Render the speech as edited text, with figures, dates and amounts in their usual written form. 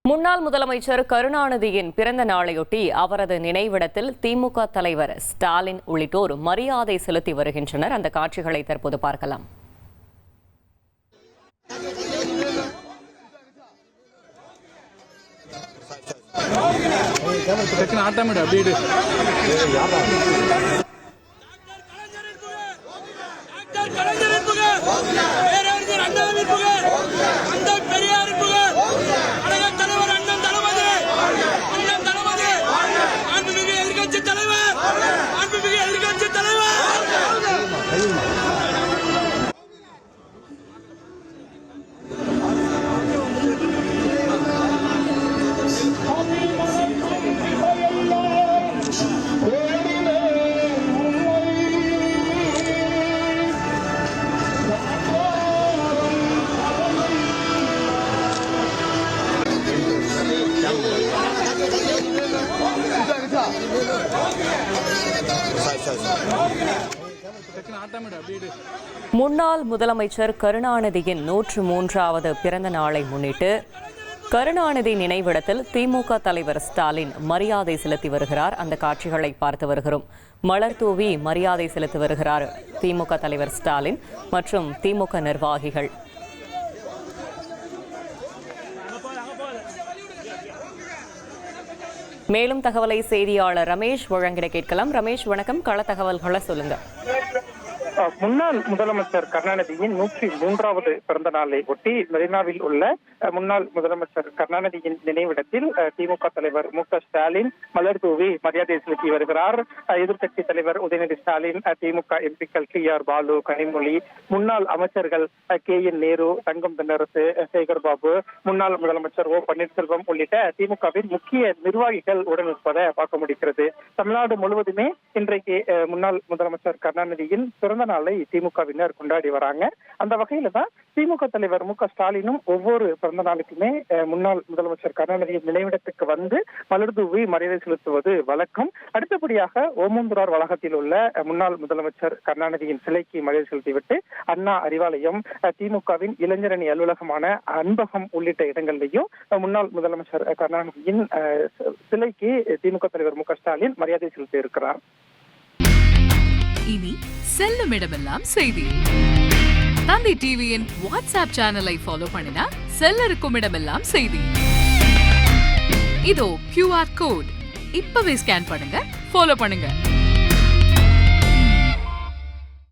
முன்னாள் முதலமைச்சர் கருணாநிதியின் பிறந்த நாளையொட்டி அவரது நினைவிடத்தில் திமுக தலைவர் ஸ்டாலின் உள்ளிட்டோர் மரியாதை செலுத்தி வருகின்றனர். அந்த காட்சிகளை தற்போது பார்க்கலாம். முன்னாள் முதலமைச்சர் கருணாநிதியின் 103வது பிறந்த நாளை முன்னிட்டு கருணாநிதி நினைவிடத்தில் திமுக தலைவர் ஸ்டாலின் மரியாதை செலுத்தி வருகிறார். அந்த காட்சிகளை பார்த்து வருகிறோம். மலர் தூவி மரியாதை செலுத்தி வருகிறார் திமுக தலைவர் ஸ்டாலின் மற்றும் திமுக நிர்வாகிகள். மேலும் தகவலை செய்தியாளர் ரமேஷ் வழங்கிட கேட்கலாம். ரமேஷ் வணக்கம், கள தகவல்களை சொல்லுங்க. முன்னாள் முதலமைச்சர் கருணாநிதியின் 103வது பிறந்த நாளை ஒட்டி மெரினாவில் உள்ள முன்னாள் முதலமைச்சர் கருணாநிதியின் நினைவிடத்தில் திமுக தலைவர் மு.க. ஸ்டாலின் மலர் தூவி மரியாதை செலுத்தி வருகிறார். எதிர்க்கட்சி தலைவர் உதயநிதி ஸ்டாலின், திமுக எம்பிக்கள் டி.ஆர். பாலு, கனிமொழி, முன்னாள் அமைச்சர்கள் கே.என். நேரு, தங்கம் தென்னரசு, சேகர் பாபு, முன்னாள் முதலமைச்சர் ஓ. பன்னீர்செல்வம் உள்ளிட்ட திமுகவின் முக்கிய நிர்வாகிகள் உடன் இருப்பதை பார்க்க முடிகிறது. தமிழ்நாடு முழுவதுமே இன்றைக்கு முன்னாள் முதலமைச்சர் கருணாநிதியின் பிறந்த நாளை திமுகவினர் கொண்டாடி வராங்க. அந்த வகையில தான் திமுக தலைவர் மு.க. ஸ்டாலினும் ஒவ்வொரு பிறந்த நாளுக்குமே முன்னாள் முதலமைச்சர் கருணாநிதியின் நினைவிடத்துக்கு வந்து மலர் தூவி மரியாதை செலுத்துவது வழக்கம். அடுத்தபடியாக ஓமந்தூரார் வளாகத்தில் உள்ள முன்னாள் முதலமைச்சர் கருணாநிதியின் சிலைக்கு மரியாதை செலுத்திவிட்டு அண்ணா அறிவாலயம், திமுகவின் இளைஞரணி அலுவலகமான அன்பகம் உள்ளிட்ட இடங்களிலேயும் முன்னாள் முதலமைச்சர் கருணாநிதியின் சிலைக்கு திமுக தலைவர் மு.க. ஸ்டாலின் மரியாதை செலுத்தி இருக்கிறார். இனி செல்லும் இடமெல்லாம் செய்தி. தந்தி டிவியின் வாட்ஸ்அப் சேனலை ஃபாலோ பண்ணினா செல்ல இருக்கும் இடமெல்லாம் செய்தி. இதோ QR கோட் இப்பவே ஸ்கேன் பண்ணுங்க, ஃபாலோ பண்ணுங்க.